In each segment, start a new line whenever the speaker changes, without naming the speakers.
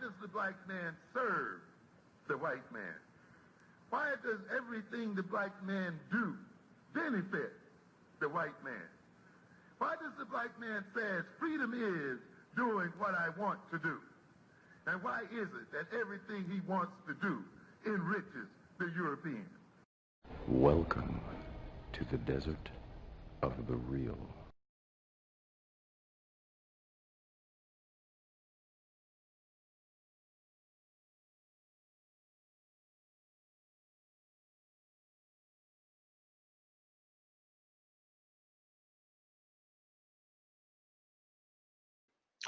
does the black man serve the white man? Why does everything the black man do benefit the white man? Why does the black man say freedom is doing what I want to do? And why is it that everything he wants to do enriches the European?
Welcome to the desert of the real.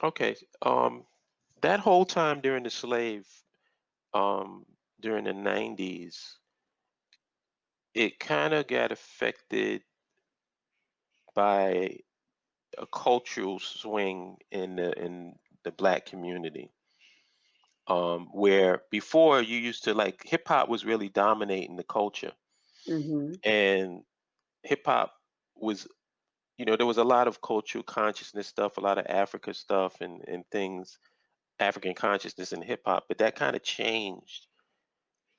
Okay, that whole time during during the 90s, it kind of got affected by a cultural swing in the black community. Where before you used to like hip hop was really dominating the culture, and hip hop was, there was a lot of cultural consciousness stuff, a lot of Africa stuff and things, African consciousness in hip hop, but that kind of changed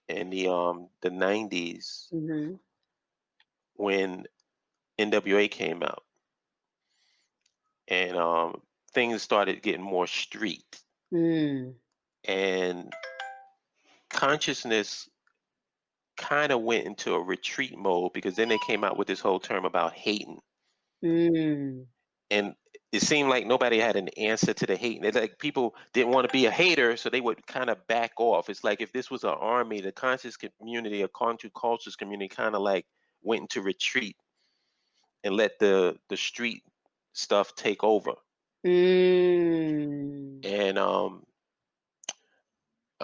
in the 90s when NWA came out, and things started getting more street, and consciousness kind of went into a retreat mode, because then they came out with this whole term about hating, and it seemed like nobody had an answer to the hate. It's like people didn't want to be a hater, so they would kind of back off. It's like if this was an army, the conscious community, a conscious cultures community, kind of like went into retreat and let the street stuff take over. And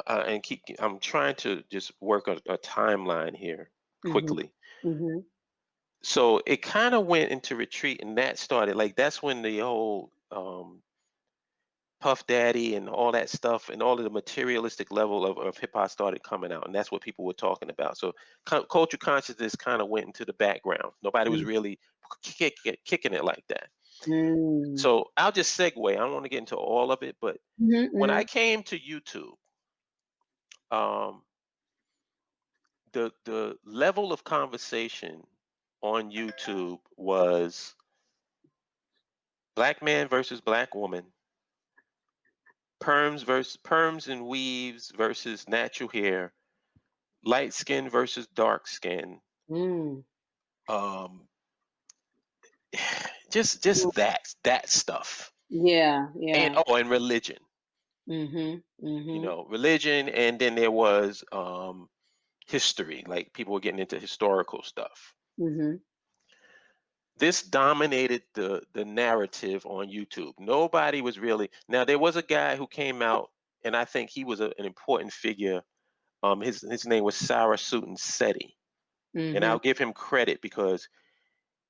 I'm trying to just work a timeline here quickly. So it kind of went into retreat, and that started like that's when the whole Puff Daddy and all that stuff and all of the materialistic level of hip hop started coming out, and that's what people were talking about. So culture consciousness kind of went into the background. Nobody was really kicking it like that. So I'll just segue. I don't want to get into all of it, but when I came to YouTube, the level of conversation on YouTube was black man versus black woman, perms and weaves versus natural hair, light skin versus dark skin, just that stuff. And religion. Religion, and then there was history, like people were getting into historical stuff. This dominated the narrative on YouTube. Nobody was really, now there was a guy who came out, and I think he was an important figure. His name was Sarasutin Seti, and I'll give him credit because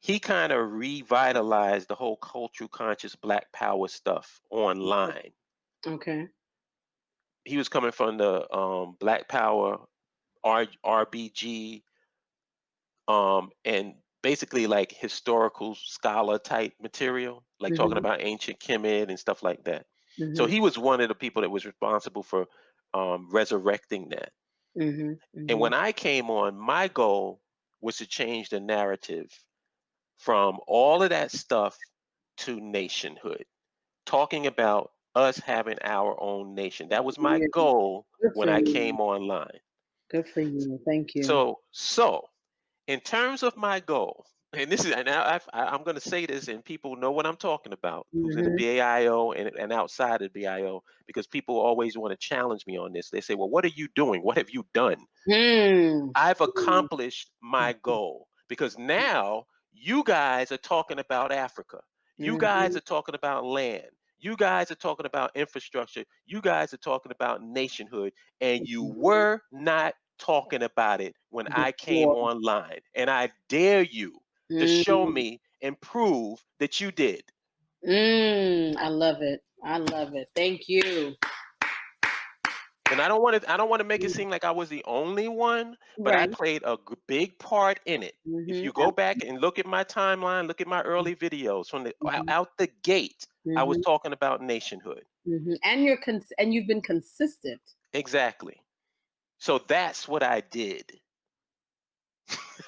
he kind of revitalized the whole cultural conscious Black Power stuff online. He was coming from the Black Power RBG, and basically like historical scholar type material, like talking about ancient Kemet and stuff like that. So he was one of the people that was responsible for resurrecting that. And when I came on, my goal was to change the narrative from all of that stuff to nationhood, talking about us having our own nation. That was my goal when I came online.
Good for you. Thank you.
So in terms of my goal, and this is, and I'm going to say this, and people know what I'm talking about, who's in the BAIO and outside of the BAIO, because people always want to challenge me on this. They say, well, what are you doing? What have you done? I've accomplished my goal, because now you guys are talking about Africa. You guys are talking about land. You guys are talking about infrastructure. You guys are talking about nationhood, and you were not talking about it when I came online. And I dare you to show me and prove that you did.
I love it. I love it. Thank you.
And I don't want to make it seem like I was the only one, but I played a big part in it. If you go back and look at my timeline, look at my early videos from the out the gate, I was talking about nationhood.
And you've been consistent.
Exactly. So that's what I did.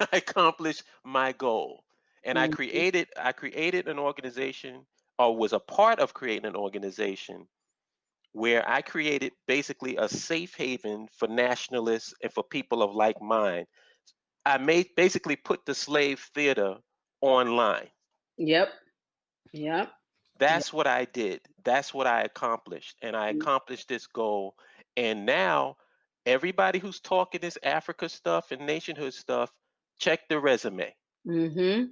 I accomplished my goal. And I created an organization, or was a part of creating an organization, where I created basically a safe haven for nationalists and for people of like mind. I basically put the slave theater online.
Yep.
That's what I did. That's what I accomplished. And I accomplished this goal. And now everybody who's talking this Africa stuff and nationhood stuff, check the resume. Because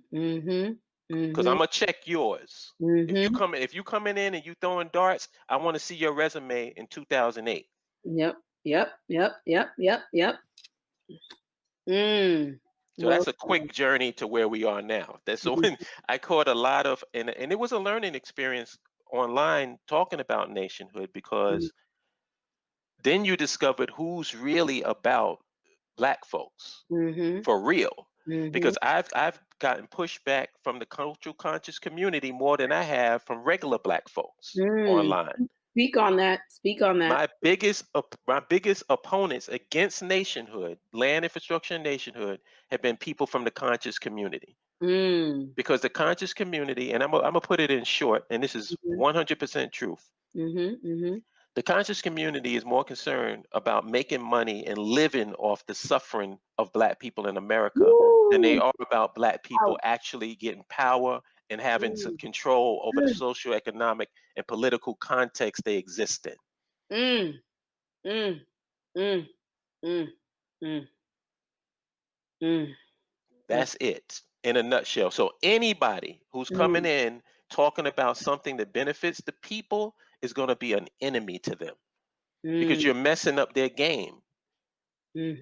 I'm gonna check yours. If you coming in and you throwing darts, I want to see your resume in 2008.
Yep.
So that's a quick journey to where we are now. So when I caught a lot of, and it was a learning experience online talking about nationhood, because then you discovered who's really about Black folks for real. Because I've gotten pushback from the cultural conscious community more than I have from regular Black folks online.
Speak on that.
My biggest opponents against nationhood, land infrastructure and nationhood, have been people from the conscious community. Because the conscious community, and I'm gonna put it in short, and this is 100% truth. The conscious community is more concerned about making money and living off the suffering of Black people in America than they are about Black people actually getting power and having some control over the socioeconomic and political context they exist in. That's it in a nutshell. So anybody who's coming in talking about something that benefits the people is going to be an enemy to them, because you're messing up their game.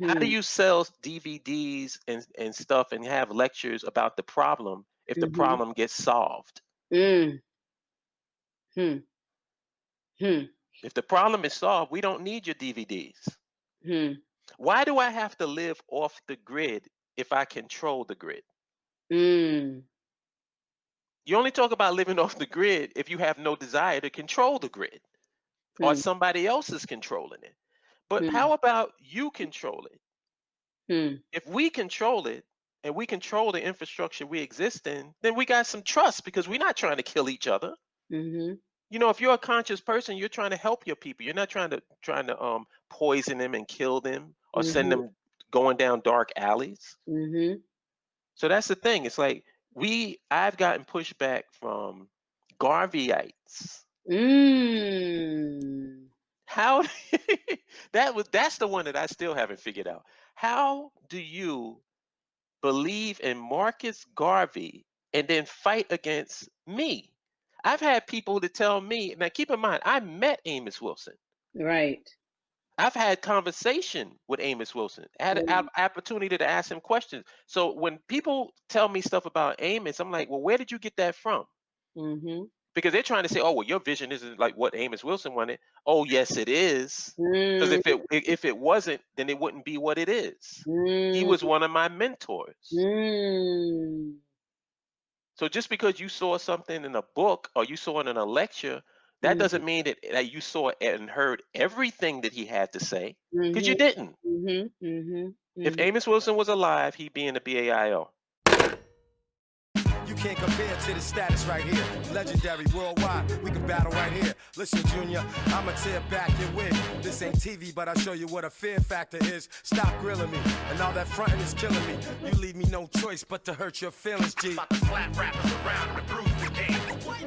How do you sell DVDs and stuff and have lectures about the problem if the problem gets solved? If the problem is solved, we don't need your DVDs. Why do I have to live off the grid if I control the grid? You only talk about living off the grid if you have no desire to control the grid, or somebody else is controlling it. But how about you control it? If we control it and we control the infrastructure we exist in, then we got some trust, because we're not trying to kill each other. You know, if you're a conscious person, you're trying to help your people. You're not trying to poison them and kill them or send them going down dark alleys. So that's the thing. It's like I've gotten pushback from Garveyites. How that's the one that I still haven't figured out. How do you believe in Marcus Garvey and then fight against me? I've had people to tell me, now keep in mind, I met Amos Wilson.
Right.
I've had conversation with Amos Wilson. I had an opportunity to ask him questions. So when people tell me stuff about Amos, I'm like, well, where did you get that from? Because they're trying to say, oh, well, your vision isn't like what Amos Wilson wanted. Oh, yes, it is. Because if it wasn't, then it wouldn't be what it is. He was one of my mentors. So just because you saw something in a book or you saw it in a lecture, that doesn't mean that you saw and heard everything that he had to say, because you didn't. If Amos Wilson was alive, he'd be in the BAIO.
You can't compare to the status right here. Legendary worldwide, we can battle right here. Listen, Junior, I'ma tear back your wig. This ain't TV, but I'll show you what a fear factor is. Stop grilling me, and all that fronting is killing me. You leave me no choice but to hurt your feelings, G. About to slap rappers around and bruise the game. What?